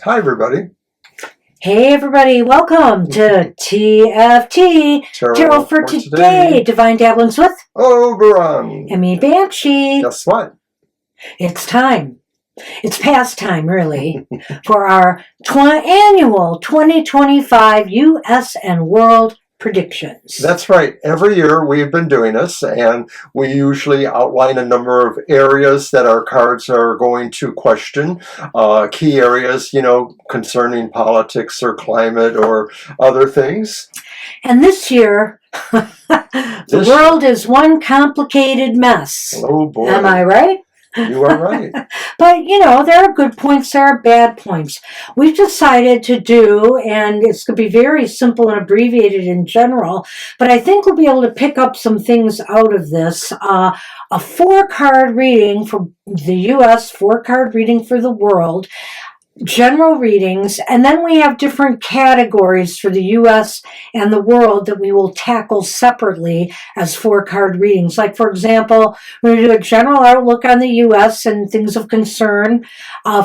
Hi, everybody. Hey, everybody. Welcome to TFT. Tarot for today. Divine Dabblings with Oberon. and me, Banshee. Guess what? It's time. It's past time, really, for our annual 2025 U.S. and World predictions. That's right. Every year we've been doing this, and we usually outline a number of areas that our cards are going to question. Key areas, concerning politics or climate or other things. And this year, the world is one complicated mess. Oh, boy. Am I right? You are right. But, there are good points, there are bad points. We've decided to do, and it's going to be very simple and abbreviated in general, but I think we'll be able to pick up some things out of this. A 4-card reading for the U.S., 4-card reading for the world, general readings, and then we have different categories for the U.S. and the world that we will tackle separately as 4-card readings. Like, for example, we're going to do a general outlook on the U.S. and things of concern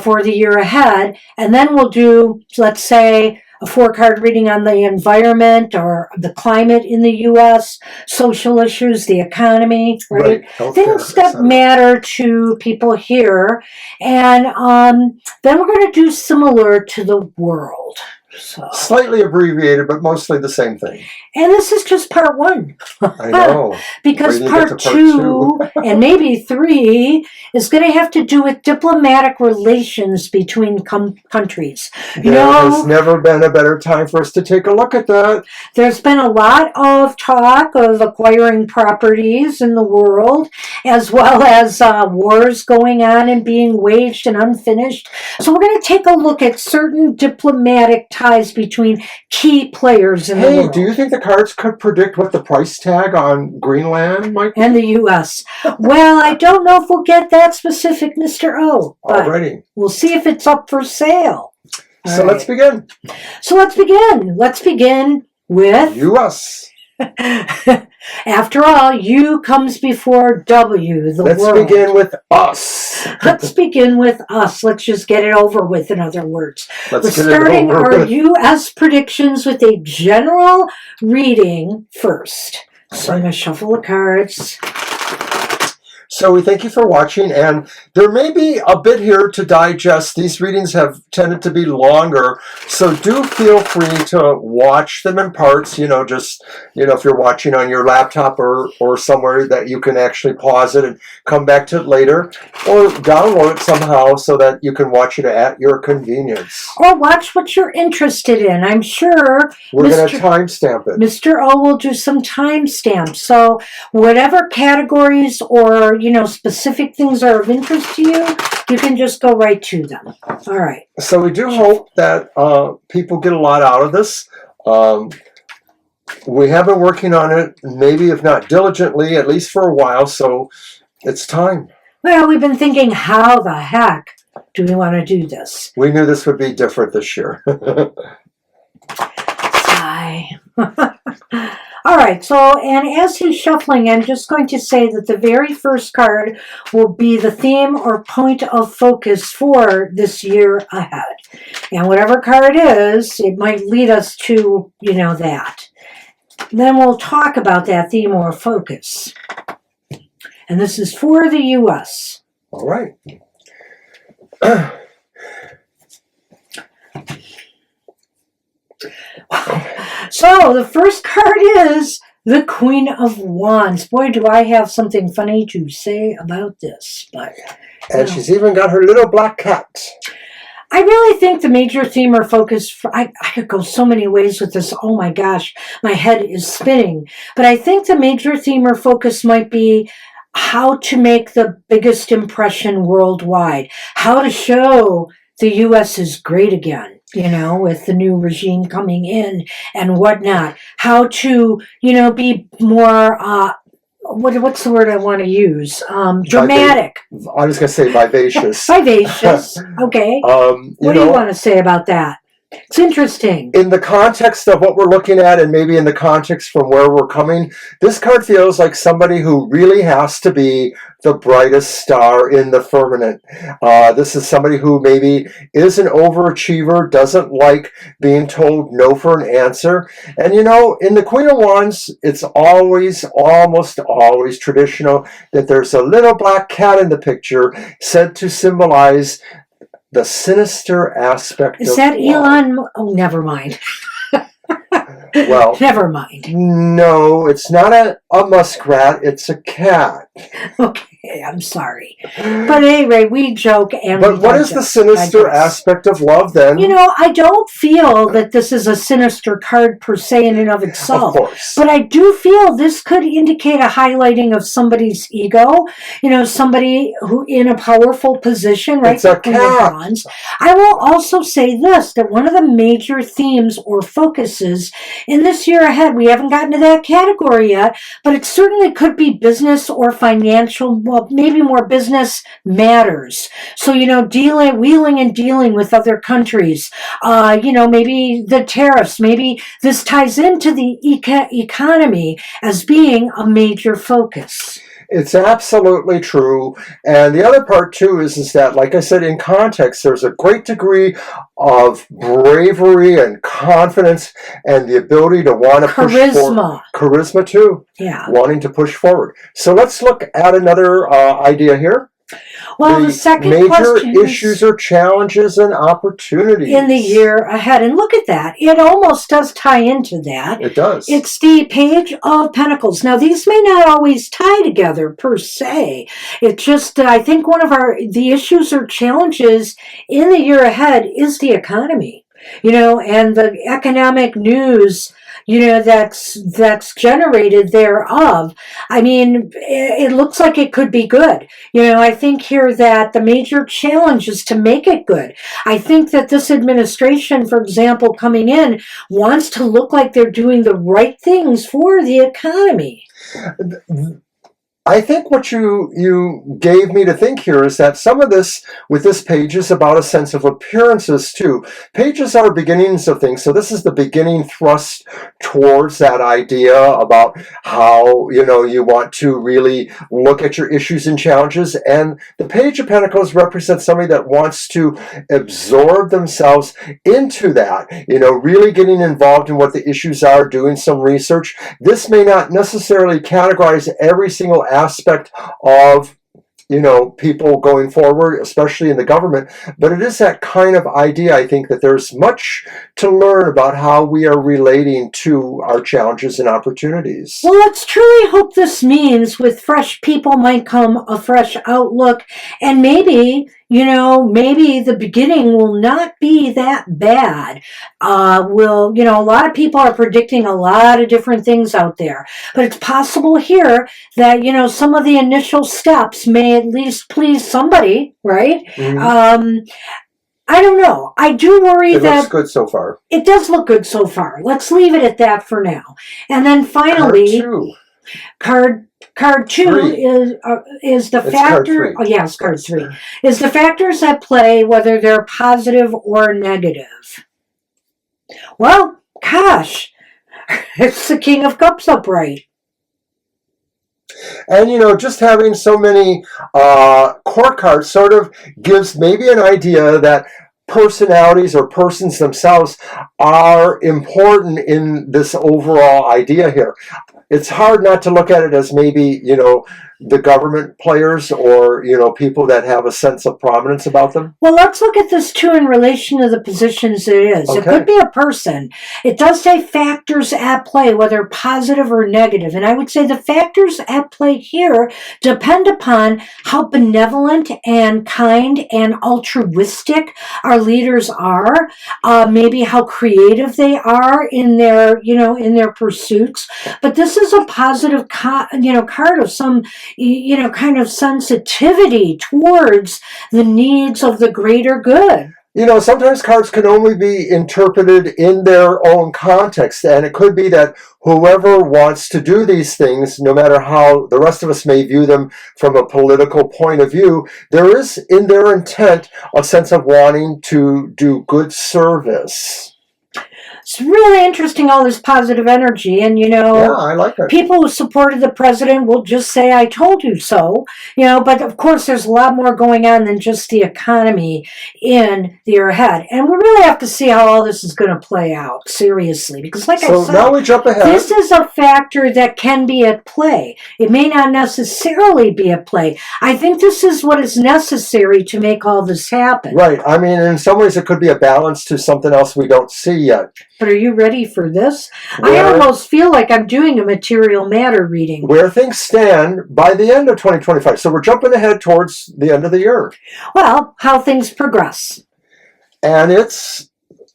for the year ahead, and then we'll do, let's say, a 4-card reading on the environment or the climate in the U.S., social issues, the economy, right? Things that matter to people here. And then we're going to do similar to the world. So. Slightly abbreviated, but mostly the same thing. And this is just part 1. I know. Because part 2 and maybe 3 is going to have to do with diplomatic relations between countries. There has never been a better time for us to take a look at that. There's been a lot of talk of acquiring properties in the world, as well as wars going on and being waged and unfinished. So we're going to take a look at certain diplomatic ties between key players in the world. Hey, do you think the cards could predict what the price tag on Greenland might be? And the U.S. Well, I don't know if we'll get that specific, Mr. O. But alrighty. We'll see if it's up for sale. So let's begin. Let's begin with U.S. After all, U comes before W, the world. Let's begin with us. Let's begin with us. Let's just get it over with, in other words. We're starting our U.S. predictions with a general reading first. So I'm going to shuffle the cards. So we thank you for watching, and there may be a bit here to digest. These readings have tended to be longer, so do feel free to watch them in parts, just, if you're watching on your laptop or somewhere that you can actually pause it and come back to it later, or download it somehow so that you can watch it at your convenience. Or watch what you're interested in. I'm sure we're going to timestamp it. Mr. O will do some timestamps, so whatever categories or specific things are of interest to you, you can just go right to them. All right. So we do hope that people get a lot out of this. We have been working on it, maybe if not diligently, at least for a while, so it's time. Well, we've been thinking, how the heck do we want to do this? We knew this would be different this year. Sigh. All right, and as he's shuffling, I'm just going to say that the very first card will be the theme or point of focus for this year ahead. And whatever card it is, it might lead us to, that. Then we'll talk about that theme or focus. And this is for the U.S. All right. So the first card is the Queen of Wands. Boy, do I have something funny to say about this. And she's even got her little black cat. I really think the major theme or focus, I could go so many ways with this. Oh my gosh, my head is spinning. But I think the major theme or focus might be how to make the biggest impression worldwide. How to show the U.S. is great again. With the new regime coming in and whatnot. How to, be more, what's the word I want to use? Dramatic. I was going to say vivacious. Vivacious. Okay. What do you want to say about that? It's interesting. In the context of what we're looking at, and maybe in the context from where we're coming, this card feels like somebody who really has to be the brightest star in the firmament. This is somebody who maybe is an overachiever, doesn't like being told no for an answer. And in the Queen of Wands, it's almost always traditional that there's a little black cat in the picture, said to symbolize the sinister aspect Is of that love. Elon? Oh, never mind. Well, Never mind. no, it's not a muskrat, it's a cat. Okay, I'm sorry. But anyway, we joke and But what is the sinister aspect of love then? I don't feel that this is a sinister card per se in and of itself. Of course. But I do feel this could indicate a highlighting of somebody's ego. Somebody who in a powerful position, right? It's a cat. I will also say this, that one of the major themes or focuses in this year ahead, we haven't gotten to that category yet, but it certainly could be business or financial, well, maybe more business matters. So, wheeling and dealing with other countries, maybe the tariffs, maybe this ties into the economy as being a major focus. It's absolutely true. And the other part, too, is that, like I said, in context, there's a great degree of bravery and confidence and the ability to want to push forward. Charisma, too. Yeah. Wanting to push forward. So let's look at another idea here. Well, the second major question issues or challenges and opportunities in the year ahead. And look at that. It almost does tie into that. It does. It's the Page of Pentacles. Now, these may not always tie together per se. It's just, I think one of the issues or challenges in the year ahead is the economy, and the economic news that's generated thereof. I mean, it looks like it could be good. I think here that the major challenge is to make it good. I think that this administration, for example, coming in, wants to look like they're doing the right things for the economy. I think what you gave me to think here is that some of this, with this page, is about a sense of appearances too. Pages are beginnings of things, so this is the beginning thrust towards that idea about how, you want to really look at your issues and challenges. And the Page of Pentacles represents somebody that wants to absorb themselves into that, really getting involved in what the issues are, doing some research. This may not necessarily categorize every single aspect of people going forward, especially in the government, but it is that kind of idea. I think that there's much to learn about how we are relating to our challenges and opportunities. Well, let's truly hope this means with fresh people might come a fresh outlook, and maybe the beginning will not be that bad. A lot of people are predicting a lot of different things out there, but it's possible here that, some of the initial steps may at least please somebody, right? Mm-hmm. I don't know. I do worry that... It looks good so far. It does look good so far. Let's leave it at that for now. And then finally... Card two is the factor. Oh yes, card three is the factors at play, whether they're positive or negative. Well, gosh, it's the King of Cups upright. And just having so many court cards sort of gives maybe an idea that personalities or persons themselves are important in this overall idea here. It's hard not to look at it as maybe, the government players or, people that have a sense of prominence about them. Well, let's look at this too in relation to the positions it is. Okay. It could be a person. It does say factors at play, whether positive or negative. And I would say the factors at play here depend upon how benevolent and kind and altruistic our leaders are, maybe how creative they are in their, in their pursuits. But this is a positive, card of some, kind of sensitivity towards the needs of the greater good. Sometimes cards can only be interpreted in their own context, and it could be that whoever wants to do these things, no matter how the rest of us may view them from a political point of view, there is in their intent a sense of wanting to do good service. It's really interesting, all this positive energy. And, Yeah, I like it. people who supported the president will just say, I told you so. But of course, there's a lot more going on than just the economy in the year ahead. And we really have to see how all this is going to play out, seriously. Because, like I So said, now we jump ahead. this is a factor that can be at play. It may not necessarily be at play. I think this is what is necessary to make all this happen. Right. I mean, in some ways, it could be a balance to something else we don't see yet. But are you ready for this? I Where- almost feel like I'm doing a material matter reading. Where things stand by the end of 2025. So we're jumping ahead towards the end of the year. Well, how things progress. And it's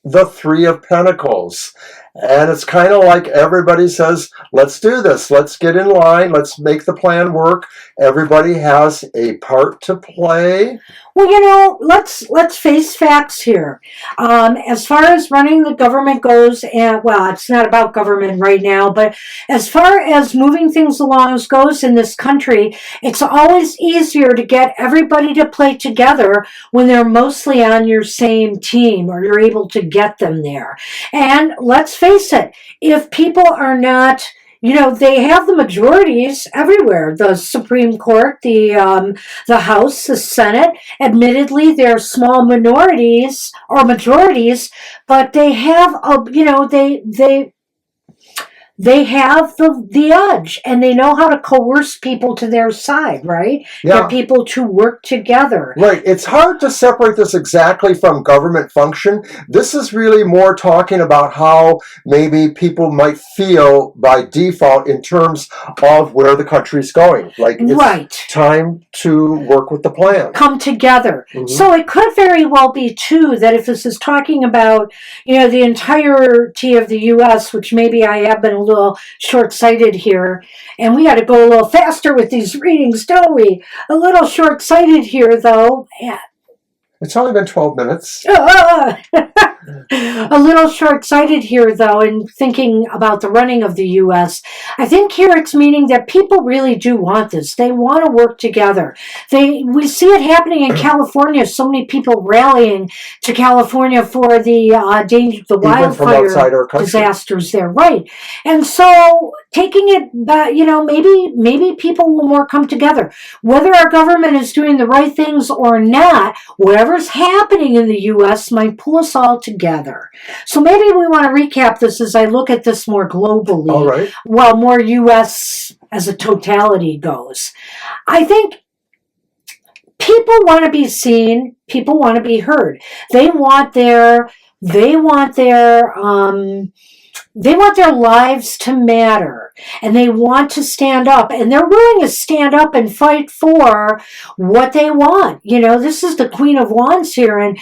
the Three of Pentacles. And it's kind of like everybody says, let's do this. Let's get in line. Let's make the plan work. Everybody has a part to play. Well, let's face facts here. As far as running the government goes, and well, it's not about government right now, but as far as moving things along goes in this country, it's always easier to get everybody to play together when they're mostly on your same team or you're able to get them there. And let's face it, if people are not, they have the majorities everywhere. The Supreme Court, the House, the Senate. Admittedly, they're small minorities or majorities, but they have they have the edge, and they know how to coerce people to their side, right? Yeah. Get people to work together. Right. It's hard to separate this exactly from government function. This is really more talking about how maybe people might feel by default in terms of where the country's going. Like, it's Right. time to work with the plan. Come together. Mhm. So it could very well be, too, that if this is talking about, the entirety of the U.S., which maybe I have been a little short-sighted here, and we got to go a little faster with these readings, don't we? A little short-sighted here, though. Yeah. It's only been 12 minutes. A little short-sighted here, though, in thinking about the running of the U.S. I think here it's meaning that people really do want this. They want to work together. We see it happening in California. So many people rallying to California for the wildfire disasters there, right? And so taking it, maybe people will more come together. Whether our government is doing the right things or not, whatever's happening in the U.S. might pull us all together. So maybe we want to recap this as I look at this more globally. All right. Well, more U.S. as a totality goes. I think people want to be seen. People want to be heard. They want their lives to matter, and they want to stand up, and they're willing to stand up and fight for what they want. This is the Queen of Wands here, and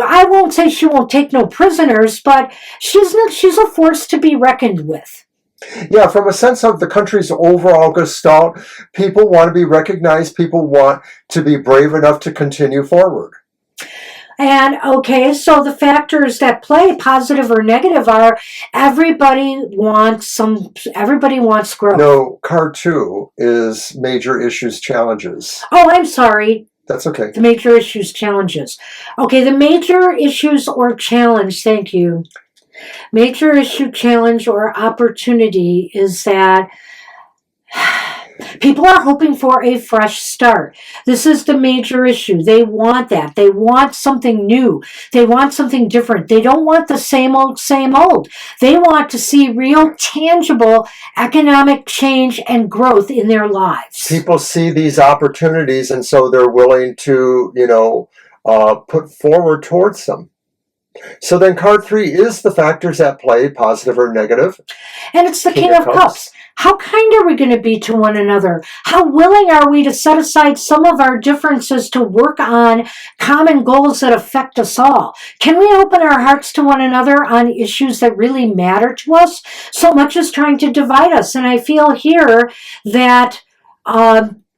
I won't say she won't take no prisoners, but she's a force to be reckoned with. Yeah, from a sense of the country's overall gestalt, people want to be recognized. People want to be brave enough to continue forward. And okay, so the factors that play, positive or negative, are everybody wants growth. No, card 2 is major issues, challenges. Oh, I'm sorry. That's okay. The major issues, challenges. Okay, the major issues or challenge, thank you. Major issue, challenge, or opportunity is that people are hoping for a fresh start. This is the major issue. They want that. They want something new. They want something different. They don't want the same old, same old. They want to see real, tangible economic change and growth in their lives. People see these opportunities, and so they're willing to, put forward towards them. So then card 3 is the factors at play, positive or negative. And it's the King of Cups. How kind are we going to be to one another? How willing are we to set aside some of our differences to work on common goals that affect us all? Can we open our hearts to one another on issues that really matter to us? So much as trying to divide us. And I feel here that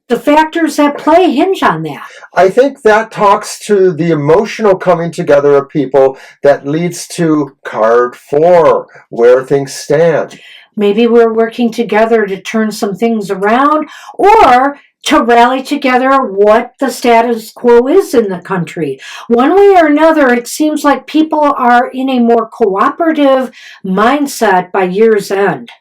the factors at play hinge on that. I think that talks to the emotional coming together of people that leads to card 4, where things stand. Maybe we're working together to turn some things around or to rally together what the status quo is in the country. One way or another, it seems like people are in a more cooperative mindset by year's end.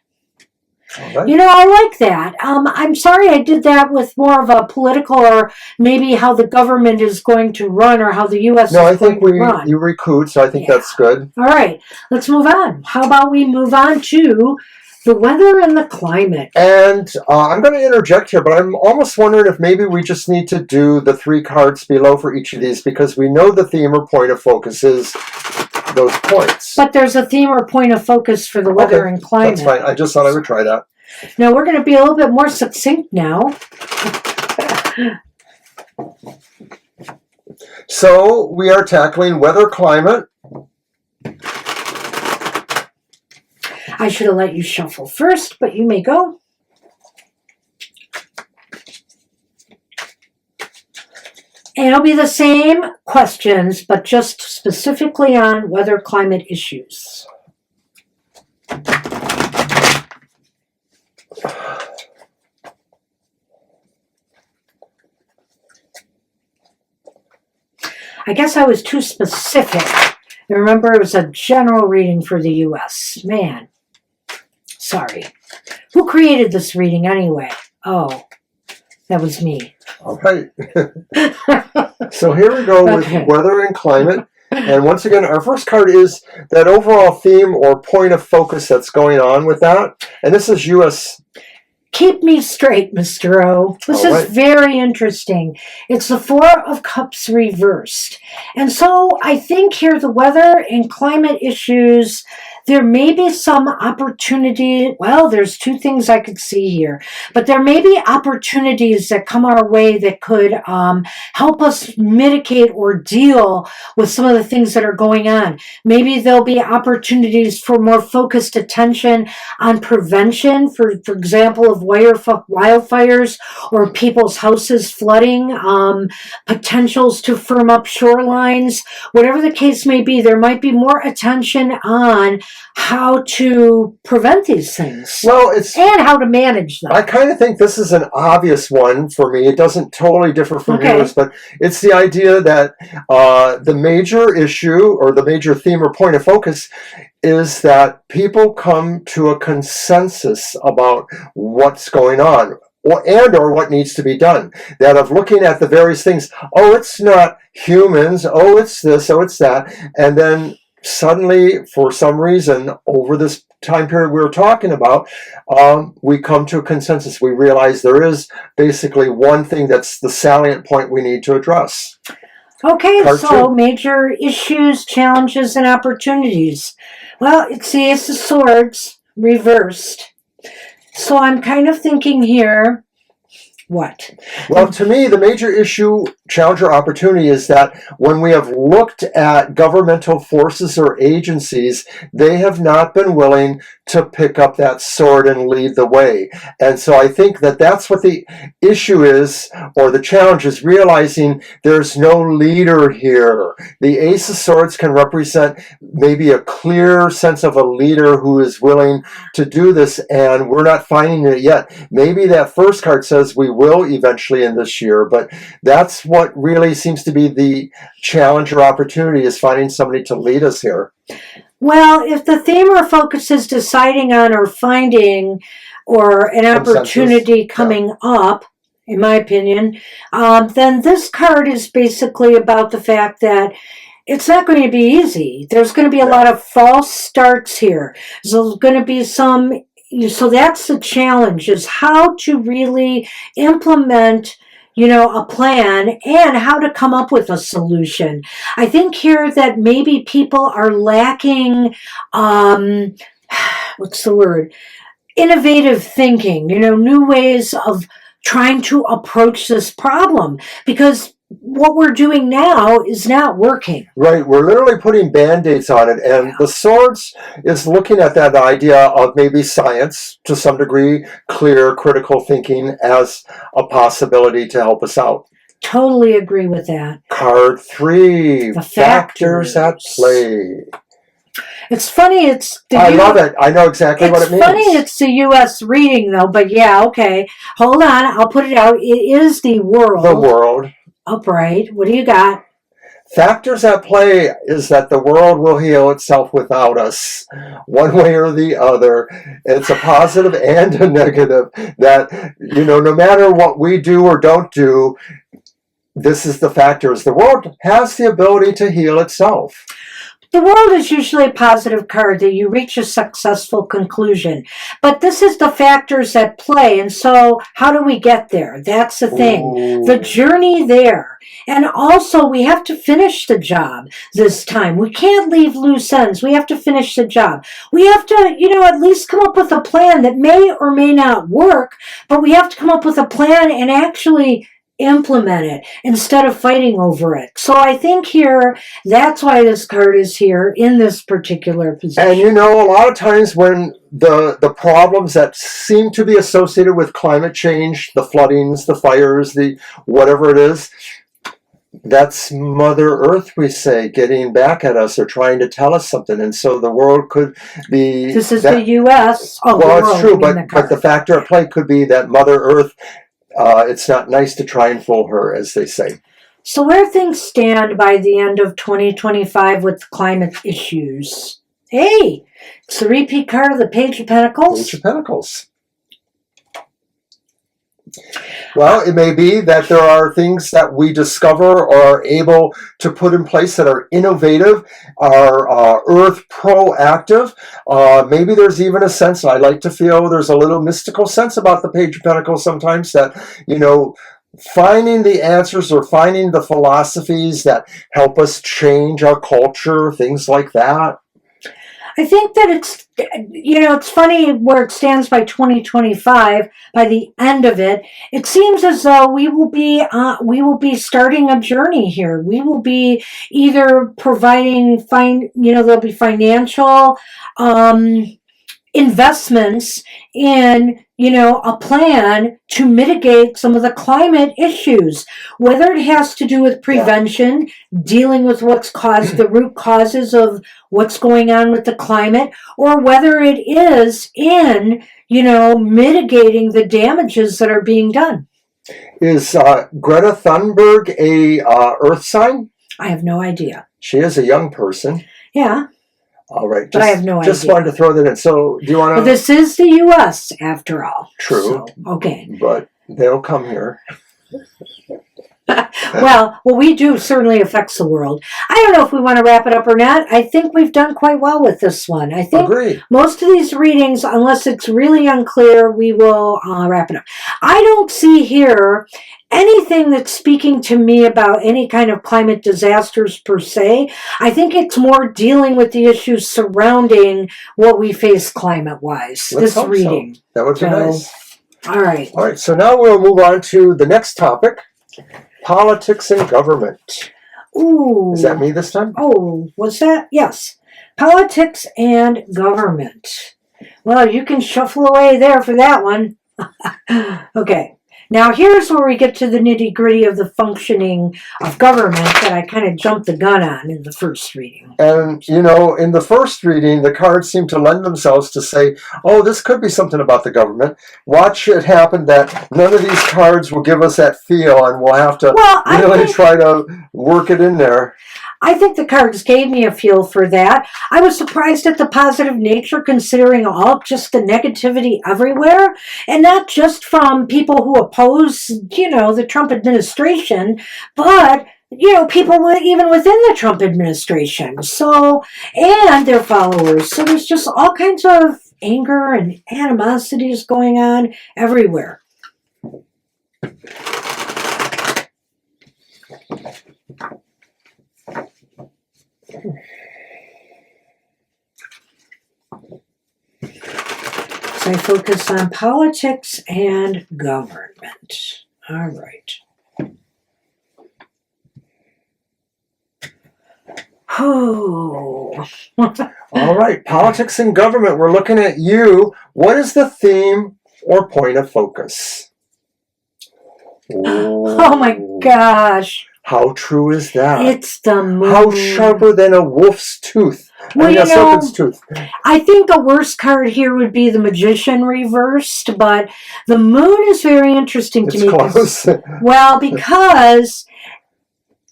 Right. You know, I like that. I'm sorry I did that with more of a political or maybe how the government is going to run or how the U.S. No, I is going think to run. you recruit, so I think that's good. All right, let's move on. How about we move on to the weather and the climate? And I'm going to interject here, but I'm almost wondering if maybe we just need to do the 3 cards below for each of these, because we know the theme or point of focus is those points. But there's a theme or point of focus for the weather and climate. That's fine. I just thought I would try that. Now we're going to be a little bit more succinct now. So we are tackling weather, climate. I should have let you shuffle first, but you may go. And it'll be the same questions, but just specifically on weather, climate issues. I guess I was too specific. And remember, it was a general reading for the U.S. Man, sorry. Who created this reading anyway? Oh, that was me. All right. So here we go with weather and climate. And once again, our first card is that overall theme or point of focus that's going on with that. And this is U.S. Keep me straight, Mr. O. This is very interesting. It's the 4 of Cups reversed. And so I think here the weather and climate issues, there may be some opportunity. Well, there's 2 things I could see here. But there may be opportunities that come our way that could help us mitigate or deal with some of the things that are going on. Maybe there'll be opportunities for more focused attention on prevention, for example, of wildfires or people's houses flooding, potentials to firm up shorelines. Whatever the case may be, there might be more attention on how to prevent these things. Well, and how to manage them. I kind of think this is an obvious one for me. It doesn't totally differ from yours, but it's the idea that the major issue or the major theme or point of focus is that people come to a consensus about what's going on or what needs to be done. That of looking at the various things, oh, it's not humans, oh, it's this, oh, it's that, and then suddenly, for some reason, over this time period we were talking about, we come to a consensus. We realize there is basically one thing that's the salient point we need to address. Okay, so major issues, challenges, and opportunities. Well, it's the Ace of Swords reversed. So I'm kind of thinking here, what? Well, to me, the major issue, challenge, or opportunity is that when we have looked at governmental forces or agencies, they have not been willing to pick up that sword and lead the way. And so I think that that's what the issue is, or the challenge is, realizing there's no leader here. The Ace of Swords can represent maybe a clear sense of a leader who is willing to do this, and we're not finding it yet. Maybe that first card says we will eventually in this year, but that's what really seems to be the challenge or opportunity, is finding somebody to lead us here. Well, if the theme or focus is deciding on or finding or an opportunity coming up, in my opinion, then this card is basically about the fact that it's not going to be easy. There's going to be a lot of false starts here. There's going to be some. So that's the challenge, is how to really implement, a plan and how to come up with a solution. I think here that maybe people are lacking, what's the word? Innovative thinking, new ways of trying to approach this problem, because what we're doing now is not working. Right, we're literally putting band-aids on it, and the swords is looking at that idea of maybe science, to some degree, clear, critical thinking as a possibility to help us out. Totally agree with that. Card 3, The factors at factors. play. It's funny, it's the I love it. I know exactly what it means. It's funny it's the U.S. reading, though, but yeah, okay. Hold on, I'll put it out. It is the world. The world. Upright. What do you got? Factors at play is that the world will heal itself without us, one way or the other. It's a positive and a negative that, no matter what we do or don't do, this is the factors. The world has the ability to heal itself. The world is usually a positive card that you reach a successful conclusion. But this is the factors at play. And so how do we get there? That's the thing. Ooh. The journey there. And also we have to finish the job this time. We can't leave loose ends. We have to finish the job. We have to, at least come up with a plan that may or may not work, but we have to come up with a plan and actually implement it instead of fighting over it. So I think here, that's why this card is here in this particular position. And a lot of times when the problems that seem to be associated with climate change, the floodings, the fires, the whatever it is, that's Mother Earth, we say, getting back at us or trying to tell us something. And so the world could be... This is the U.S. Oh, well, it's true, but the factor at play could be that Mother Earth, it's not nice to try and fool her, as they say. So where things stand by the end of 2025 with climate issues? Hey, it's the repeat card of the Page of Pentacles. Page of Pentacles. Well, it may be that there are things that we discover or are able to put in place that are innovative, are earth proactive. Maybe there's even a sense, I like to feel there's a little mystical sense about the Page of Pentacles sometimes that, finding the answers or finding the philosophies that help us change our culture, things like that. I think that it's funny where it stands by 2025. By the end of it, it seems as though we will be starting a journey here. We will be either providing there'll be financial investments in a plan to mitigate some of the climate issues, whether it has to do with prevention, dealing with what's caused the root causes of what's going on with the climate, or whether it is in mitigating the damages that are being done. Is Greta Thunberg a Earth sign? I have no idea. She is a young person. Yeah. All right. But I have no idea. Just wanted to throw that in. So, do you want to... Well, this is the U.S., after all. True. So, okay. But they'll come here. Well, what we do certainly affects the world. I don't know if we want to wrap it up or not. I think we've done quite well with this one. I think most of these readings, unless it's really unclear, we will wrap it up. I don't see here anything that's speaking to me about any kind of climate disasters per se. I think it's more dealing with the issues surrounding what we face climate-wise. Let's this reading. So. That would be nice. All right. All right. So now we'll move on to the next topic. Politics and government. Ooh. Is that me this time? Oh, was that? Yes. Politics and government. Well, you can shuffle away there for that one. Okay. Now, here's where we get to the nitty-gritty of the functioning of government that I kind of jumped the gun on in the first reading. And, in the first reading, the cards seem to lend themselves to say, oh, this could be something about the government. Watch it happen that none of these cards will give us that feel, and we'll have to try to work it in there. I think the cards gave me a feel for that. I was surprised at the positive nature, considering just the negativity everywhere, and not just from people who oppose, the Trump administration, but people even within the Trump administration. So, and their followers. So there's just all kinds of anger and animosities going on everywhere. So I focus on politics and government. All right. Oh. All right, politics and government. We're looking at you. What is the theme or point of focus? Oh my gosh. How true is that? It's the moon. How sharper than a wolf's tooth? Well, a serpent's tooth. I think a worse card here would be the Magician reversed, but the moon is very interesting to me. Close. Well, because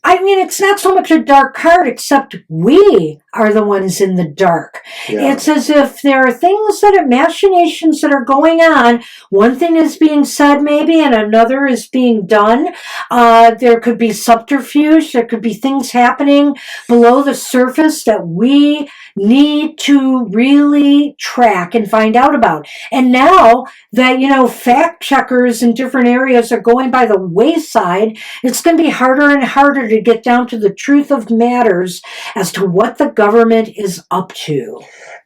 it's not so much a dark card, except we are the ones in the dark. Yeah. It's as if there are things that are machinations that are going on. One thing is being said maybe, and another is being done. There could be subterfuge. There could be things happening below the surface that we need to really track and find out about. And now that, fact checkers in different areas are going by the wayside, it's going to be harder and harder to get down to the truth of matters as to what the government is up to.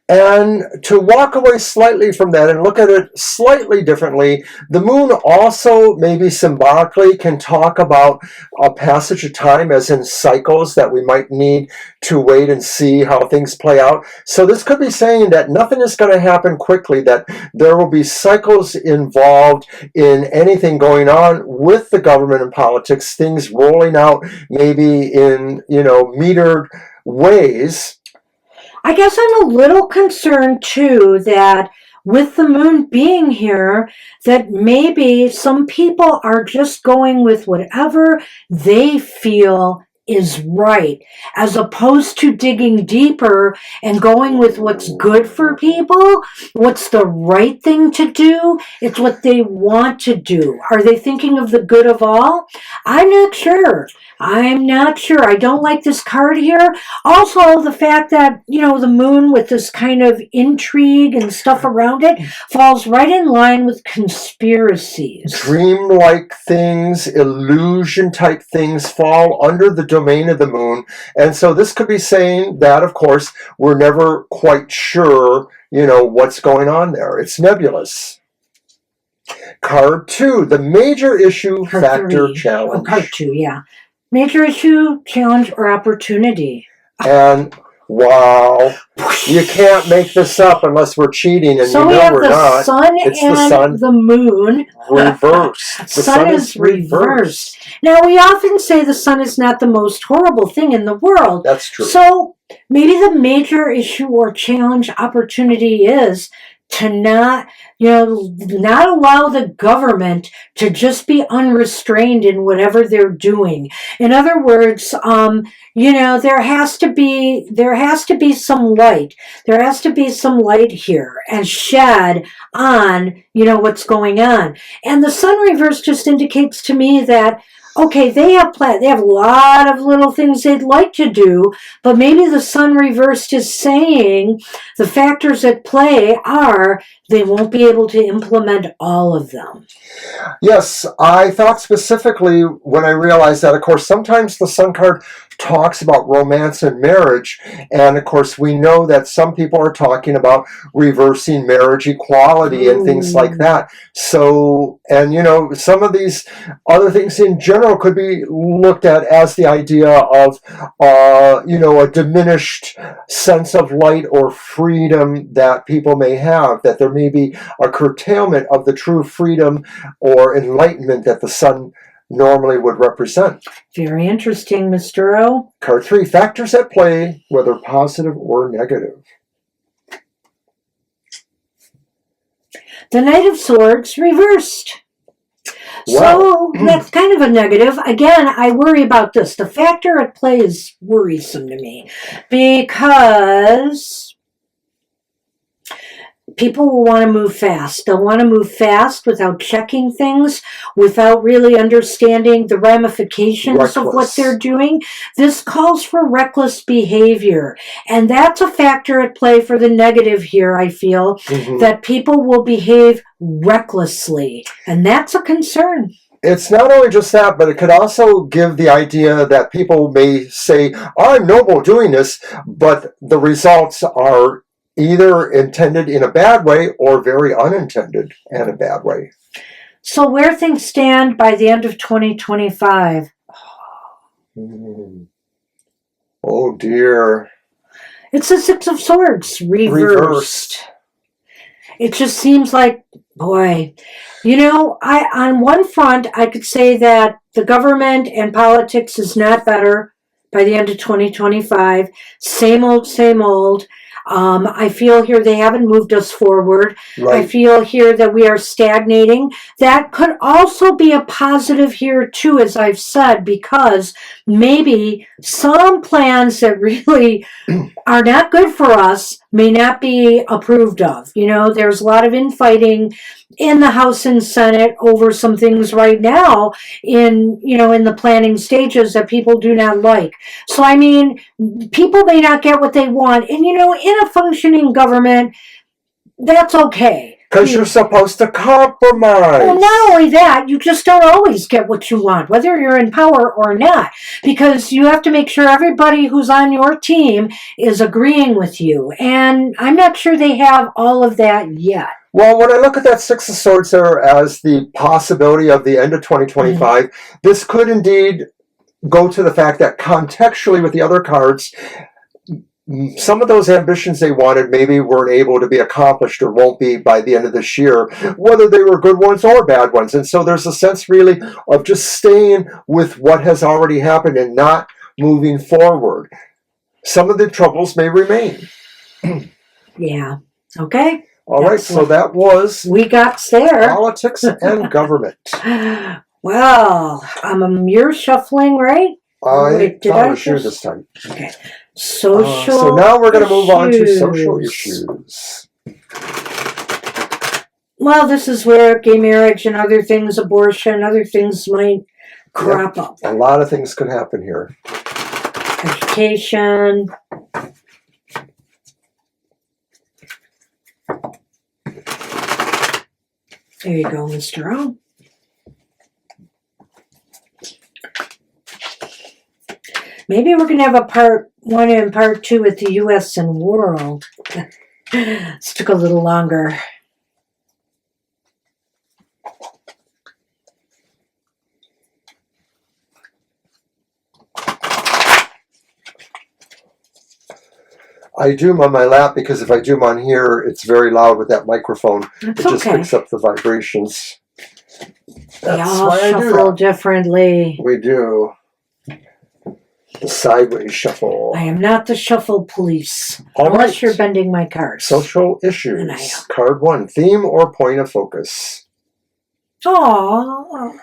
And to walk away slightly from that and look at it slightly differently, the moon also maybe symbolically can talk about a passage of time, as in cycles that we might need to wait and see how things play out. So this could be saying that nothing is going to happen quickly, that there will be cycles involved in anything going on with the government and politics, things rolling out maybe in, metered ways. I guess I'm a little concerned, too, that with the moon being here, that maybe some people are just going with whatever they feel is right, as opposed to digging deeper and going with what's good for people, what's the right thing to do. It's what they want to do. Are they thinking of the good of all? I'm not sure. I don't like this card here. Also, the fact that, the moon with this kind of intrigue and stuff around it falls right in line with conspiracies. Dream-like things, illusion-type things fall under the domain of the moon. And so this could be saying that, of course, we're never quite sure, what's going on there. It's nebulous. Card 2, the major issue, Card factor, 3. challenge. Card 2, yeah. Major issue, challenge, or opportunity. And wow, you can't make this up unless we're cheating, and so we have we're the not. Sun it's and the sun the moon reversed. The sun is reversed. Now, we often say the sun is not the most horrible thing in the world. That's true. So maybe the major issue or challenge opportunity is to not allow the government to just be unrestrained in whatever they're doing. In other words, there has to be some light. There has to be some light here and shed on, what's going on. And the sun reverse just indicates to me that, okay, they have a lot of little things they'd like to do, but maybe the sun reversed is saying the factors at play are they won't be able to implement all of them. Yes, I thought specifically when I realized that, of course, sometimes the sun card talks about romance and marriage, and of course we know that some people are talking about reversing marriage equality and things like that. So, and some of these other things in general could be looked at as the idea of a diminished sense of light or freedom that people may have, that there may be a curtailment of the true freedom or enlightenment that the sun normally would represent. Very interesting, Mr. O. Card 3, factors at play, whether positive or negative. The Knight of Swords reversed. Wow. So that's kind of a negative. Again, I worry about this. The factor at play is worrisome to me because people will want to move fast. They'll want to move fast without checking things, without really understanding the ramifications of what they're doing. This calls for reckless behavior. And that's a factor at play for the negative here, I feel, that people will behave recklessly. And that's a concern. It's not only just that, but it could also give the idea that people may say, I'm noble doing this, but the results are either intended in a bad way or very unintended and a bad way. So where things stand by the end of 2025? Oh dear. It's the Six of Swords reversed. It just seems like, boy, on one front, I could say that the government and politics is not better by the end of 2025. Same old, same old. I feel here they haven't moved us forward. Right. I feel here that we are stagnating. That could also be a positive here too, as I've said, because maybe some plans that really are not good for us may not be approved of. There's a lot of infighting in the House and Senate over some things right now in the planning stages that people do not like. So, I mean, people may not get what they want. And, in a functioning government, that's okay. Because you're supposed to compromise. Well, not only that, you just don't always get what you want, whether you're in power or not, because you have to make sure everybody who's on your team is agreeing with you. And I'm not sure they have all of that yet. Well, when I look at that Six of Swords there as the possibility of the end of 2025, this could indeed go to the fact that contextually with the other cards, some of those ambitions they wanted maybe weren't able to be accomplished or won't be by the end of this year, whether they were good ones or bad ones. And so there's a sense really of just staying with what has already happened and not moving forward. Some of the troubles may remain. Yeah. Okay. All right. So that was we got there. Politics and government. Well, you're shuffling, right? I thought it was you this time. Okay. Social so now we're going to move on to social issues. Well, this is where gay marriage and other things, abortion, other things might crop up. A lot of things could happen here. Education. There you go, Mr. O. Maybe we're going to have a part 1 and part 2 with the U.S. and world. This took a little longer. I do them on my lap because if I do them on here, it's very loud with that microphone. That's it just picks up the vibrations. They all shuffle differently. We do. The sideways shuffle. I am not the shuffle police. All unless right. you're bending my cards. Social issues. Card 1. Theme or point of focus. Aww.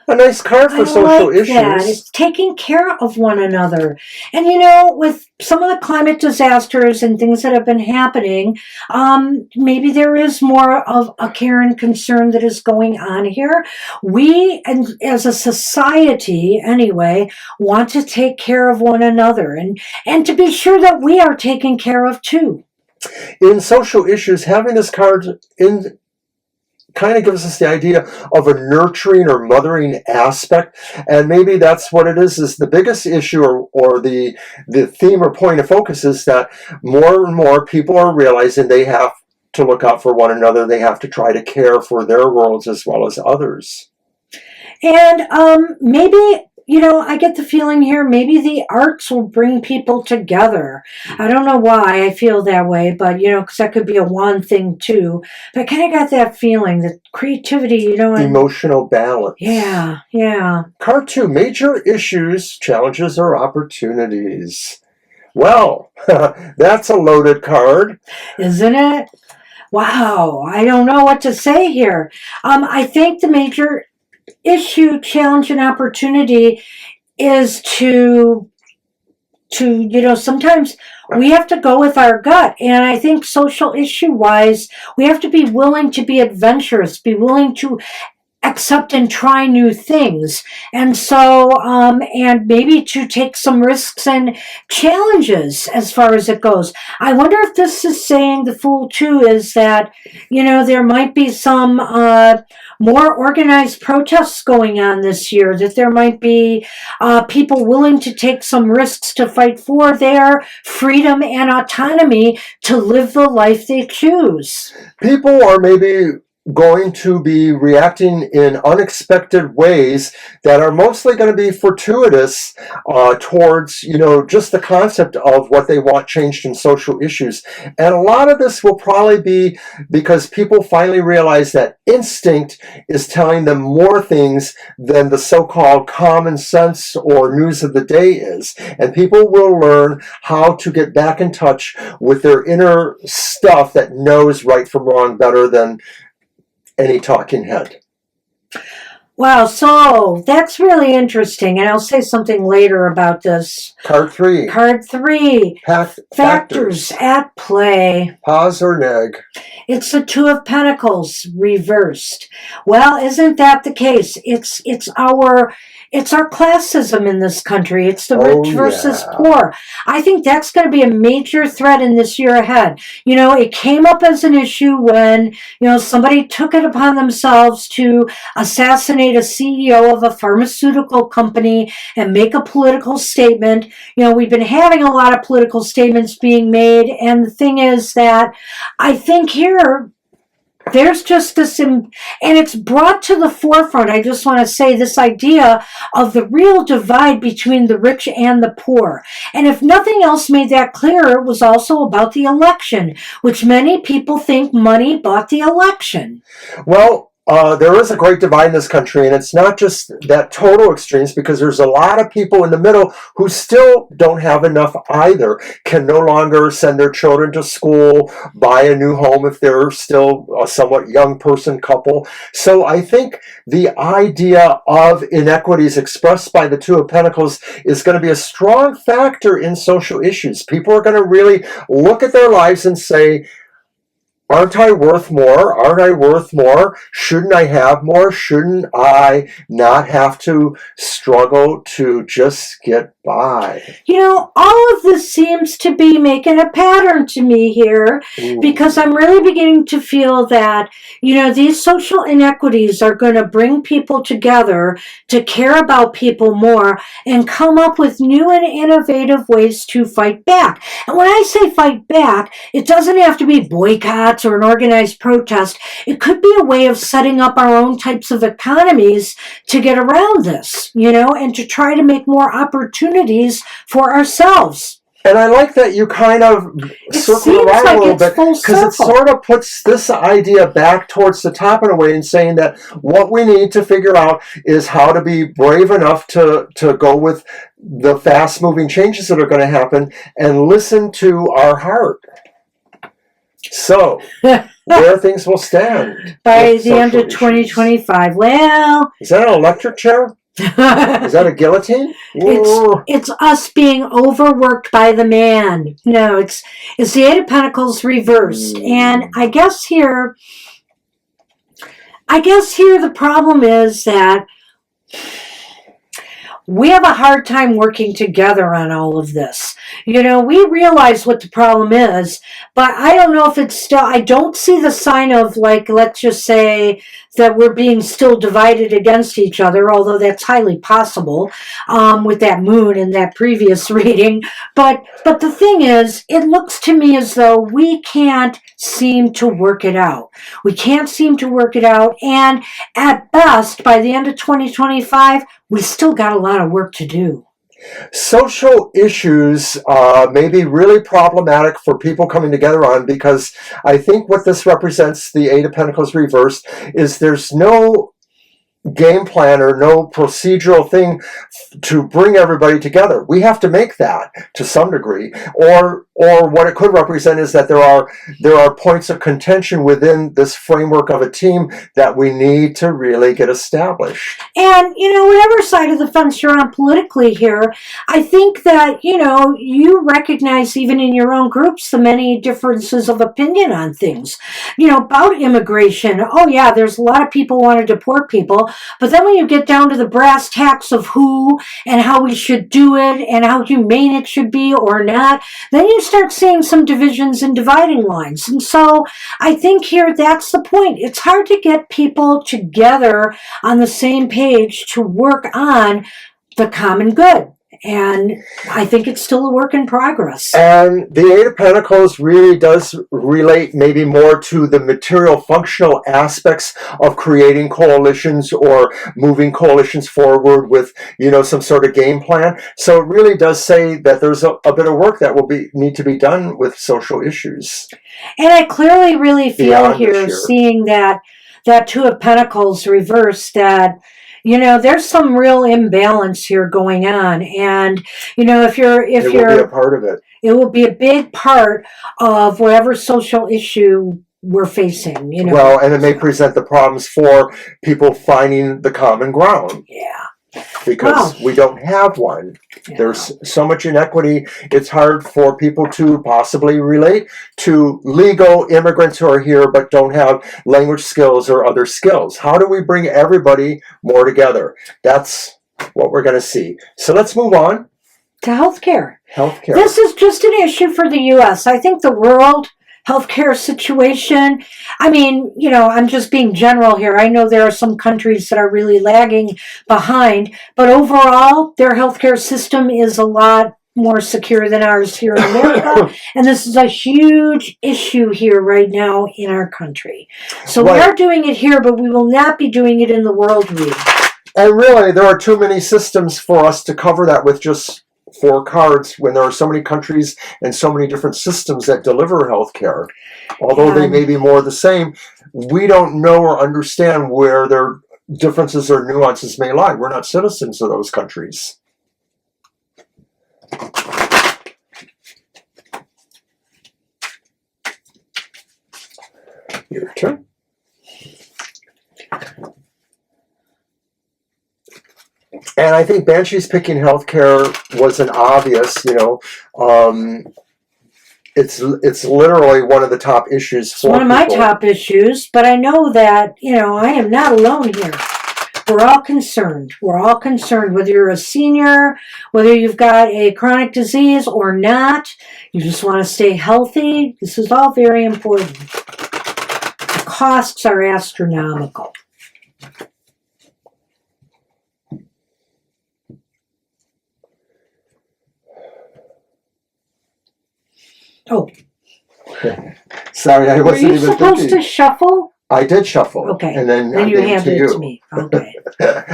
A nice card for social issues. That. It's taking care of one another. And with some of the climate disasters and things that have been happening, maybe there is more of a care and concern that is going on here. We, and as a society anyway, want to take care of one another and to be sure that we are taken care of too. In social issues, having this card in kind of gives us the idea of a nurturing or mothering aspect, and maybe that's what it is the biggest issue or the theme or point of focus is that more and more people are realizing they have to look out for one another. They have to try to care for their worlds as well as others. And maybe I get the feeling here maybe the arts will bring people together. I don't know why I feel that way, but, because that could be a one thing too. But I kind of got that feeling that creativity, emotional balance. Yeah. Card 2, major issues, challenges, or opportunities. Well, that's a loaded card. Isn't it? Wow, I don't know what to say here. I think the major issue, challenge, and opportunity is to sometimes we have to go with our gut. And I think social issue wise, we have to be willing to be adventurous, be willing to accept and try new things. And so, and maybe to take some risks and challenges as far as it goes. I wonder if this is saying the Fool too is that, there might be some more organized protests going on this year, that there might be people willing to take some risks to fight for their freedom and autonomy to live the life they choose. People are maybe going to be reacting in unexpected ways that are mostly going to be fortuitous towards, just the concept of what they want changed in social issues. And a lot of this will probably be because people finally realize that instinct is telling them more things than the so-called common sense or news of the day is. And people will learn how to get back in touch with their inner stuff that knows right from wrong better than any talking head. Wow, so that's really interesting, and I'll say something later about this. Card 3. Card 3. Factors at play. Pos or neg. It's the Two of Pentacles reversed. Well, isn't that the case? It's our classism in this country. It's the rich versus poor. I think that's going to be a major threat in this year ahead. It came up as an issue when, somebody took it upon themselves to assassinate a CEO of a pharmaceutical company and make a political statement. We've been having a lot of political statements being made, and the thing is that I think here, there's just this, and it's brought to the forefront, I just want to say, this idea of the real divide between the rich and the poor. And if nothing else made that clear, it was also about the election, which many people think money bought the election. Well, there is a great divide in this country, and it's not just that total extremes, because there's a lot of people in the middle who still don't have enough either, can no longer send their children to school, buy a new home if they're still a somewhat young person couple. So I think the idea of inequities expressed by the Two of Pentacles is going to be a strong factor in social issues. People are going to really look at their lives and say, aren't I worth more? Aren't I worth more? Shouldn't I have more? Shouldn't I not have to struggle to just get by? All of this seems to be making a pattern to me here, because I'm really beginning to feel that, these social inequities are going to bring people together to care about people more and come up with new and innovative ways to fight back. And when I say fight back, it doesn't have to be boycotts or an organized protest. It could be a way of setting up our own types of economies to get around this, and to try to make more opportunities for ourselves. And I like that you kind of circle around a little bit, because it sort of puts this idea back towards the top in a way, and saying that what we need to figure out is how to be brave enough to go with the fast-moving changes that are going to happen and listen to our heart. So, where things will stand by the end of 2025. Well, is that an electric chair? Is that a guillotine? It's us being overworked by the man. No, it's the Eight of Pentacles reversed. And I guess here the problem is that we have a hard time working together on all of this. We realize what the problem is, but I don't know if it's still, I don't see the sign of, let's just say that we're being still divided against each other, although that's highly possible with that moon in that previous reading. But the thing is, it looks to me as though we can't seem to work it out. We can't seem to work it out, and at best, by the end of 2025, we still got a lot of work to do. Social issues may be really problematic for people coming together on, because I think what this represents, the Eight of Pentacles reversed, is there's no game plan or no procedural thing to bring everybody together. We have to make that to some degree, or what it could represent is that there are points of contention within this framework of a team that we need to really get established. And whatever side of the fence you're on politically here, I think that you recognize, even in your own groups, the many differences of opinion on things. About immigration. Oh yeah, there's a lot of people want to deport people. But then when you get down to the brass tacks of who and how we should do it and how humane it should be or not, then you start seeing some divisions and dividing lines. And so I think here that's the point. It's hard to get people together on the same page to work on the common good. And I think it's still a work in progress. And the Eight of Pentacles really does relate maybe more to the material functional aspects of creating coalitions or moving coalitions forward with, some sort of game plan. So it really does say that there's a bit of work that will need to be done with social issues. And I clearly really feel Beyond here, this year. seeing that Two of Pentacles reversed, that there's some real imbalance here going on. And if you're It will be a part of it. it will be a big part of whatever social issue we're facing. Well, and it may present the problems for people finding the common ground. Yeah. Because we don't have one. Yeah. There's so much inequity, it's hard for people to possibly relate to legal immigrants who are here but don't have language skills or other skills. How do we bring everybody more together? That's what we're going to see. So let's move on. To healthcare. Healthcare. This is just an issue for the U.S. I think the world healthcare situation, I'm just being general here. I know there are some countries that are really lagging behind, but overall, their healthcare system is a lot more secure than ours here in America. And this is a huge issue here right now in our country. So we are doing it here, but we will not be doing it in the world region. And really, there are too many systems for us to cover that with just 4 cards when there are so many countries and so many different systems that deliver healthcare. Although they may be more the same, we don't know or understand where their differences or nuances may lie. We're not citizens of those countries. Your turn. And I think Banshee's picking healthcare was an obvious, it's literally one of the top issues for It's one of my top issues, but I know that, I am not alone here. We're all concerned. We're all concerned, whether you're a senior, whether you've got a chronic disease or not. You just want to stay healthy. This is all very important. The costs are astronomical. Oh. Sorry, I wasn't Were you even supposed thinking. to shuffle? I did shuffle. Okay. And then you gave handed to it to me. Okay.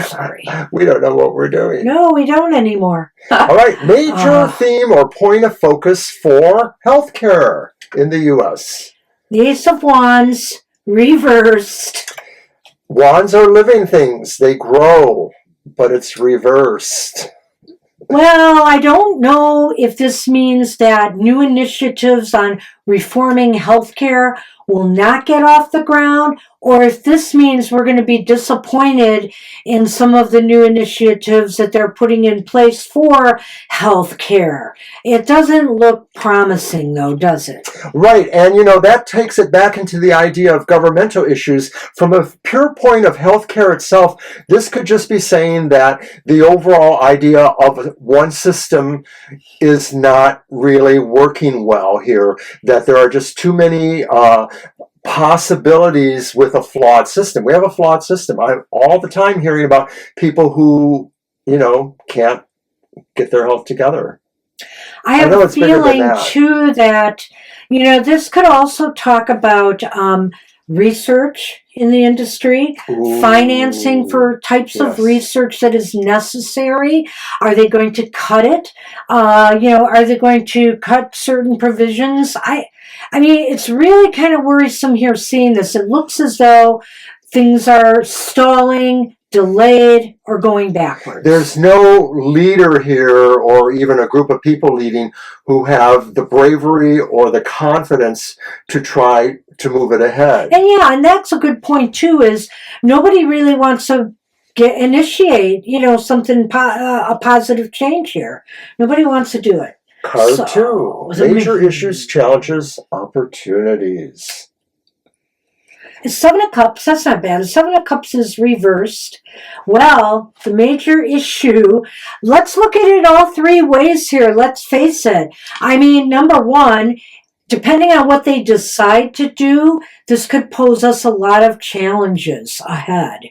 Sorry. We don't know what we're doing. No, we don't anymore. All right. Major theme or point of focus for healthcare in the U.S. The Ace of Wands reversed. Wands are living things. They grow, but it's reversed. Well, I don't know if this means that new initiatives on reforming healthcare will not get off the ground, or if this means we're going to be disappointed in some of the new initiatives that they're putting in place for healthcare. It doesn't look promising, though, does it? Right, and that takes it back into the idea of governmental issues. From a pure point of healthcare itself, this could just be saying that the overall idea of one system is not really working well here, that there are just too many possibilities with a flawed system. We have a flawed system. I'm all the time hearing about people who, can't get their health together. I have a feeling, too, that, this could also talk about research in the industry, financing for types of research that is necessary. Are they going to cut it? Are they going to cut certain provisions? I mean, it's really kind of worrisome here seeing this. It looks as though things are stalling, delayed, or going backwards. There's no leader here or even a group of people leading who have the bravery or the confidence to try to move it ahead. And that's a good point too, is nobody really wants to initiate, something, a positive change here. Nobody wants to do it. Card 2, major issues, challenges, opportunities. 7 of Cups, that's not bad. 7 of Cups is reversed. Well, the major issue, let's look at it all 3 ways here. Let's face it. I mean, number 1, depending on what they decide to do, this could pose us a lot of challenges ahead.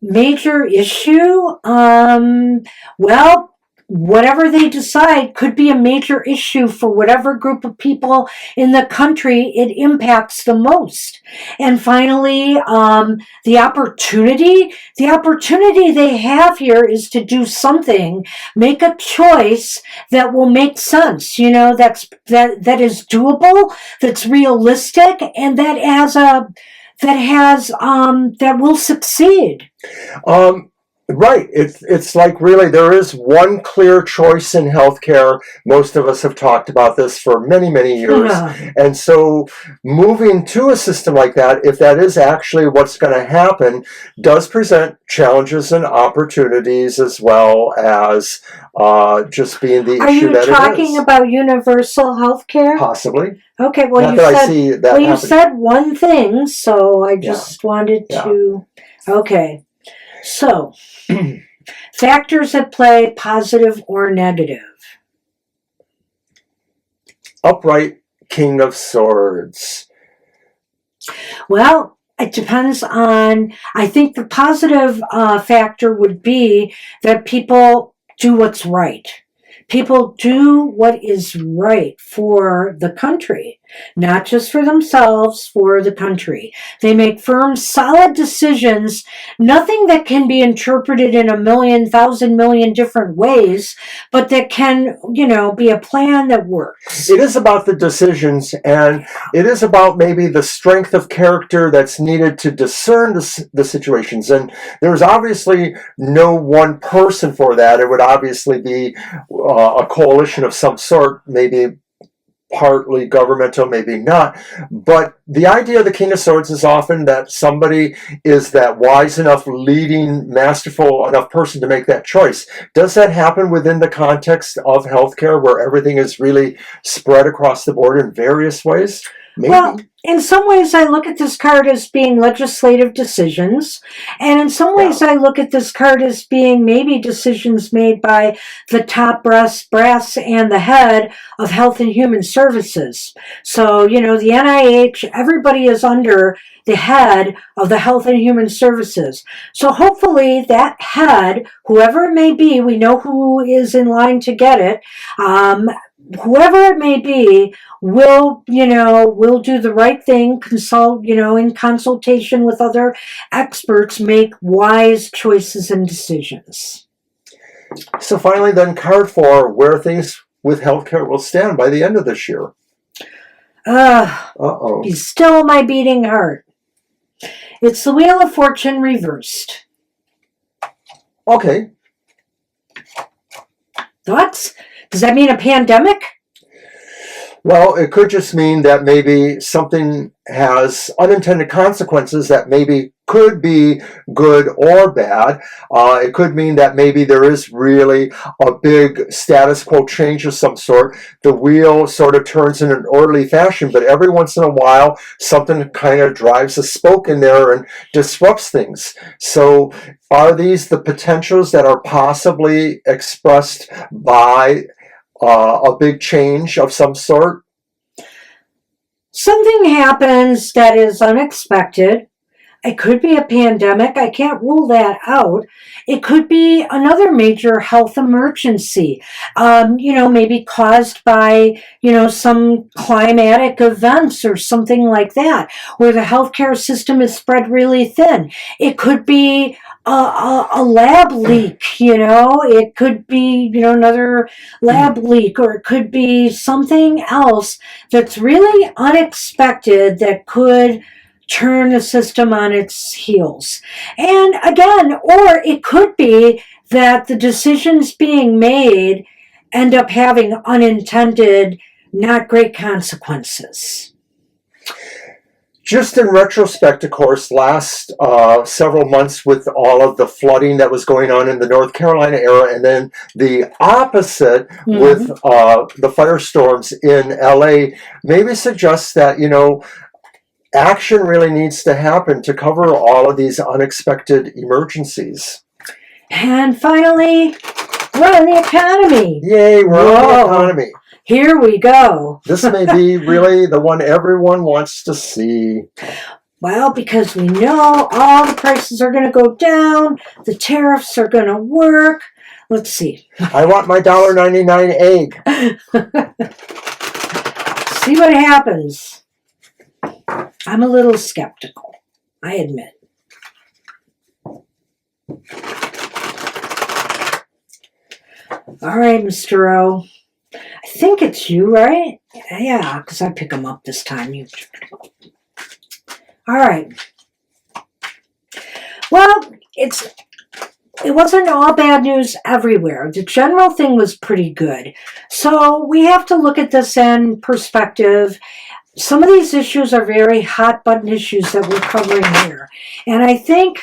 Major issue, well, whatever they decide could be a major issue for whatever group of people in the country it impacts the most. And finally, the opportunity they have here is to do something, make a choice that will make sense, that is doable, that's realistic, and that will succeed. Right. It's like really there is one clear choice in healthcare. Most of us have talked about this for many, many years. And so moving to a system like that, if that is actually what's going to happen, does present challenges and opportunities as well as just being the issue that it is. Are you talking about universal health care? Possibly. Okay, well, you said one thing, so I just wanted to... Okay. So, factors at play, positive or negative. Upright King of Swords. Well, it depends on, I think the positive factor would be that people do what's right. People do what is right for the country, not just for themselves, for the country. They make firm, solid decisions, nothing that can be interpreted in 1,000,000 different ways, but that can, be a plan that works. It is about the decisions, and it is about maybe the strength of character that's needed to discern the situations. And there's obviously no one person for that. It would obviously be a coalition of some sort, maybe partly governmental, maybe not. But the idea of the King of Swords is often that somebody is that wise enough, leading, masterful enough person to make that choice. Does that happen within the context of healthcare where everything is really spread across the board in various ways? Maybe. Well, in some ways I look at this card as being legislative decisions, and in some ways I look at this card as being maybe decisions made by the top brass and the head of Health and Human Services. So, the NIH, everybody is under the head of the Health and Human Services. So hopefully that head, whoever it may be, we know who is in line to get it, whoever it may be, will do the right thing, consult, in consultation with other experts, make wise choices and decisions. So finally then, card 4, where things with healthcare will stand by the end of this year. You still my beating heart. It's the Wheel of Fortune reversed. Okay. Thoughts? Does that mean a pandemic? Well, it could just mean that maybe something has unintended consequences that maybe could be good or bad. It could mean that maybe there is really a big status quo change of some sort. The wheel sort of turns in an orderly fashion, but every once in a while, something kind of drives a spoke in there and disrupts things. So are these the potentials that are possibly expressed by a big change of some sort? Something happens that is unexpected. It could be a pandemic. I can't rule that out. It could be another major health emergency, maybe caused by, some climatic events or something like that, where the healthcare system is spread really thin. It could be a lab leak, it could be, another lab leak, or it could be something else that's really unexpected that could turn the system on its heels. And again, or it could be that the decisions being made end up having unintended, not great consequences. Just in retrospect, of course, last several months with all of the flooding that was going on in the North Carolina area, and then the opposite with the firestorms in LA, maybe suggests that, action really needs to happen to cover all of these unexpected emergencies. And finally, run the economy. Yay, run the economy. Here we go. This may be really the one everyone wants to see. Well, because we know all the prices are going to go down, the tariffs are going to work. Let's see. I want my $1.99 egg. See what happens. I'm a little skeptical, I admit. All right, Mr. O. I think it's you, right? Yeah, because I pick them up this time. You. All right. Well, it wasn't all bad news everywhere. The general thing was pretty good. So we have to look at this in perspective. Some of these issues are very hot button issues that we're covering here. And I think,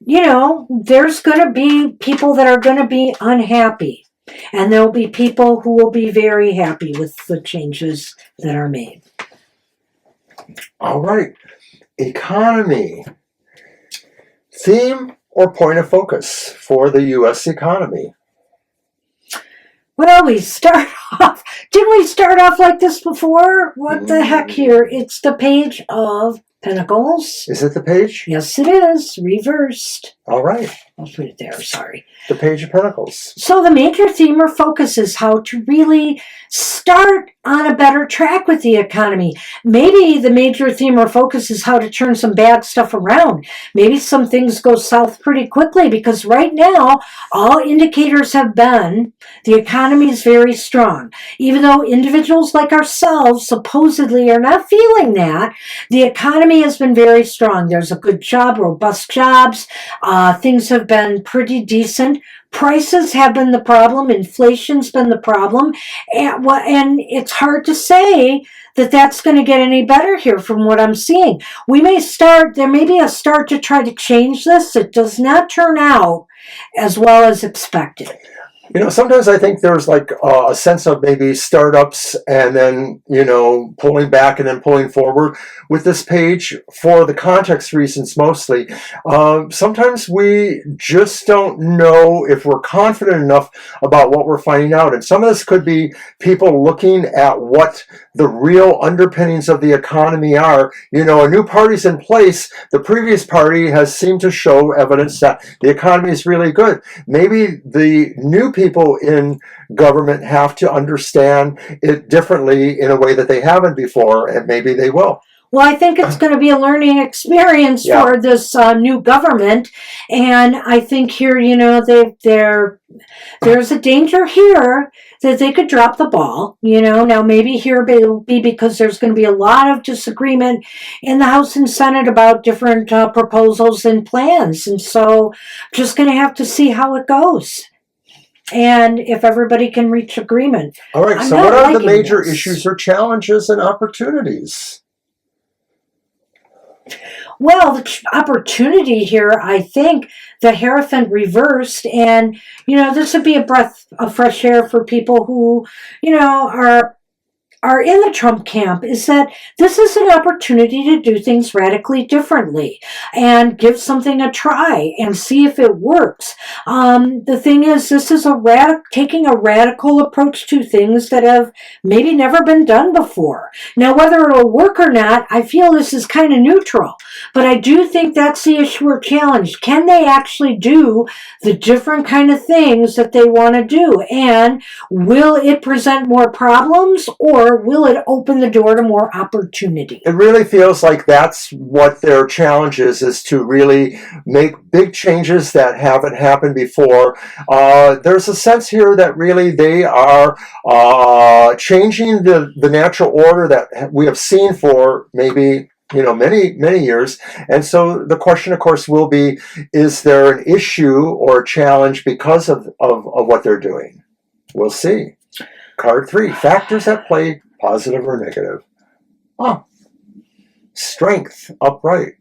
there's going to be people that are going to be unhappy. And there'll be people who will be very happy with the changes that are made. All right. Economy. Theme or point of focus for the U.S. economy? Well, we start off. Didn't we start off like this before? What the heck here? It's the Page of Pentacles. Is it the page? Yes, it is. Reversed. All right. I'll put it there. Sorry. The Page of Pentacles. So the major theme or focus is how to really start on a better track with the economy. Maybe the major theme or focus is how to turn some bad stuff around. Maybe some things go south pretty quickly because right now all indicators have been the economy is very strong. Even though individuals like ourselves supposedly are not feeling that, the economy has been very strong. There's a good job, robust jobs. Things have been pretty decent. Prices have been the problem. Inflation's been the problem. And it's hard to say that that's going to get any better here from what I'm seeing. There may be a start to try to change this. It does not turn out as well as expected. Sometimes I think there's like a sense of maybe startups and then, pulling back and then pulling forward with this page for the context reasons mostly. Sometimes we just don't know if we're confident enough about what we're finding out. And some of this could be people looking at what the real underpinnings of the economy are. A new party's in place. The previous party has seemed to show evidence that the economy is really good. Maybe the new people in government have to understand it differently in a way that they haven't before, and maybe they will. Well, I think it's going to be a learning experience for this new government, and I think here, there's a danger here that they could drop the ball. Now maybe here it'll be because there's going to be a lot of disagreement in the House and Senate about different proposals and plans, and so just going to have to see how it goes. And if everybody can reach agreement. All right, so what are the major issues or challenges and opportunities? Well, the opportunity here, I think, the Hierophant reversed, and, this would be a breath of fresh air for people who, are in the Trump camp, is that this is an opportunity to do things radically differently and give something a try and see if it works. The thing is, this is taking a radical approach to things that have maybe never been done before. Now, whether it'll work or not, I feel this is kind of neutral, but I do think that's the issue or challenge. Can they actually do the different kind of things that they want to do? And will it present more problems, or will it open the door to more opportunity? It really feels like that's what their challenge is to really make big changes that haven't happened before. There's a sense here that really they are changing the natural order that we have seen for maybe many years. And so the question, of course, will be, is there an issue or a challenge because of what they're doing? We'll see. Card 3, factors at play, positive or negative. Strength, upright.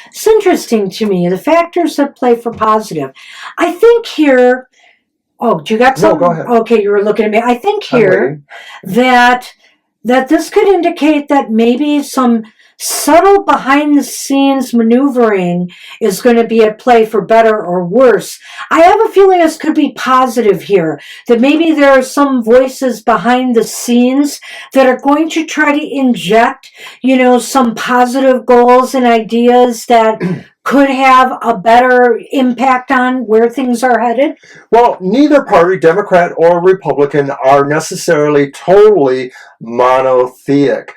It's interesting to me, the factors that play for positive. I think here, do you got something? No, go ahead. Okay, you were looking at me. I think here that this could indicate that maybe some subtle behind-the-scenes maneuvering is going to be at play for better or worse. I have a feeling this could be positive here, that maybe there are some voices behind the scenes that are going to try to inject, some positive goals and ideas that could have a better impact on where things are headed? Well, neither party, Democrat or Republican, are necessarily totally monotheic.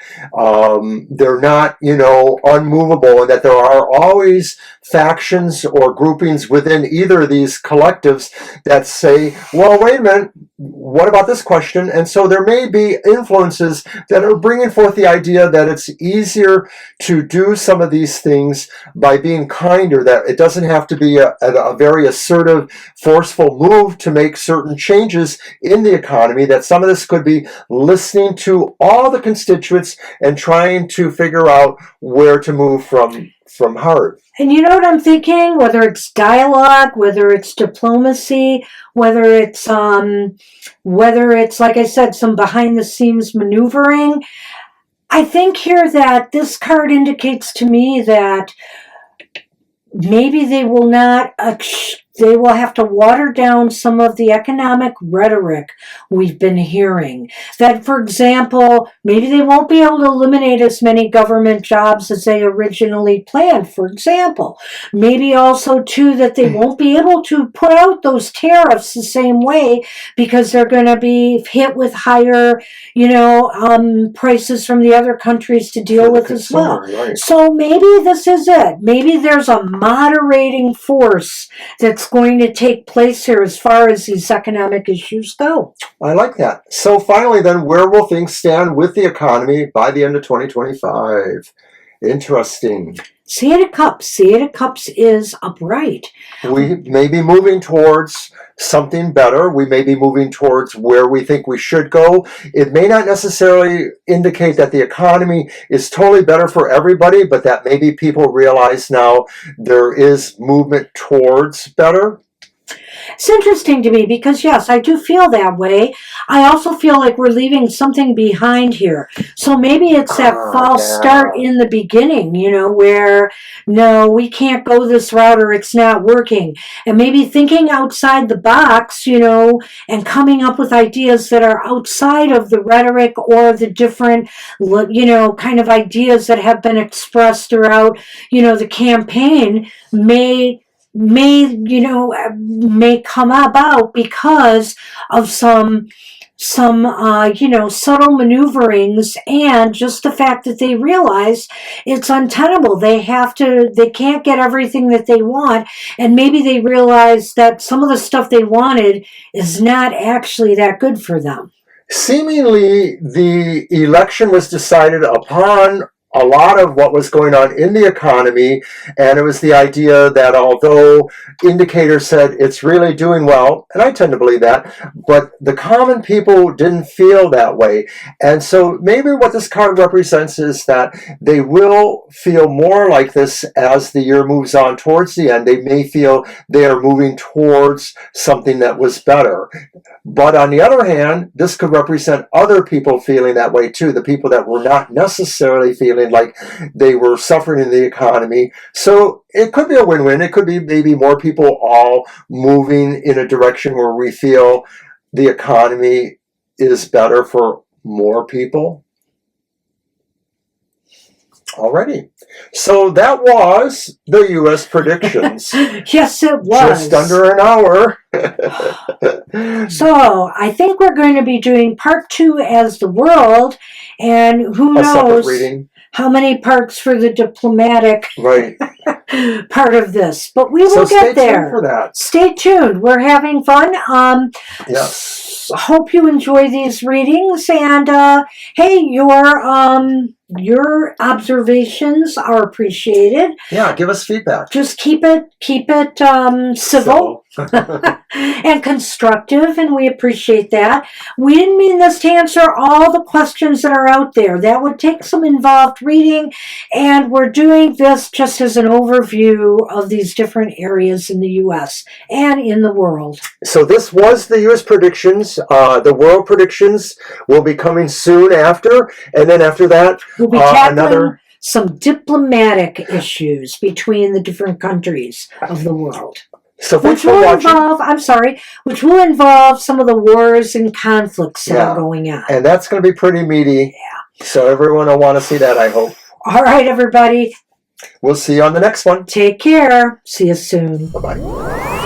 They're not, unmovable, and that there are always factions or groupings within either of these collectives that say, well, wait a minute, what about this question? And so there may be influences that are bringing forth the idea that it's easier to do some of these things by being kinder, that it doesn't have to be a very assertive, forceful move to make certain changes in the economy, that some of this could be listening to all the constituents and trying to figure out where to move from heart. And you know what I'm thinking? Whether it's dialogue, whether it's diplomacy, whether it's like I said, some behind the scenes maneuvering. I think here that this card indicates to me that maybe they will not. They will have to water down some of the economic rhetoric we've been hearing. That, for example, maybe they won't be able to eliminate as many government jobs as they originally planned, for example. Maybe also, too, that they won't be able to put out those tariffs the same way because they're going to be hit with higher, prices from the other countries to deal with as well. Right. So maybe this is it. Maybe there's a moderating force that's going to take place here as far as these economic issues go. I like that. So finally then, where will things stand with the economy by the end of 2025? Interesting. See Eight of Cups. See Eight of Cups is upright. We may be moving towards something better. We may be moving towards where we think we should go. It may not necessarily indicate that the economy is totally better for everybody, but that maybe people realize now there is movement towards better. It's interesting to me because, yes, I do feel that way. I also feel like we're leaving something behind here. So maybe it's that false start in the beginning, where, no, we can't go this route or it's not working. And maybe thinking outside the box, and coming up with ideas that are outside of the rhetoric or the different, kind of ideas that have been expressed throughout, the campaign may come about because of some subtle maneuverings, and just the fact that they realize it's untenable. They can't get everything that they want, and maybe they realize that some of the stuff they wanted is not actually that good for them. Seemingly, the election was decided upon a lot of what was going on in the economy, and it was the idea that although indicators said it's really doing well, and I tend to believe that, but the common people didn't feel that way. And so maybe what this card represents is that they will feel more like this as the year moves on towards the end. They may feel they are moving towards something that was better. But on the other hand, this could represent other people feeling that way too, the people that were not necessarily feeling like they were suffering in the economy. So it could be a win-win. It could be maybe more people all moving in a direction where we feel the economy is better for more people. Alrighty. So that was the U.S. predictions. Yes, it was. Just under an hour. So I think we're going to be doing part 2 as the world, and who knows how many parts for the diplomatic part of this. But we will get there. Stay tuned for that. Stay tuned. We're having fun. Yes. Hope you enjoy these readings, and hey, your observations are appreciated. Yeah, give us feedback. Just keep it civil and constructive, and we appreciate that. We didn't mean this to answer all the questions that are out there. That would take some involved reading, and we're doing this just as an overview of these different areas in the U.S. and in the world. So this was the U.S. predictions. The world predictions will be coming soon after, and then after that, we'll be tackling some diplomatic issues between the different countries of the world. So which will involve some of the wars and conflicts that are going on. And that's going to be pretty meaty. Yeah. So everyone will want to see that, I hope. All right, everybody. We'll see you on the next one. Take care. See you soon. Bye-bye.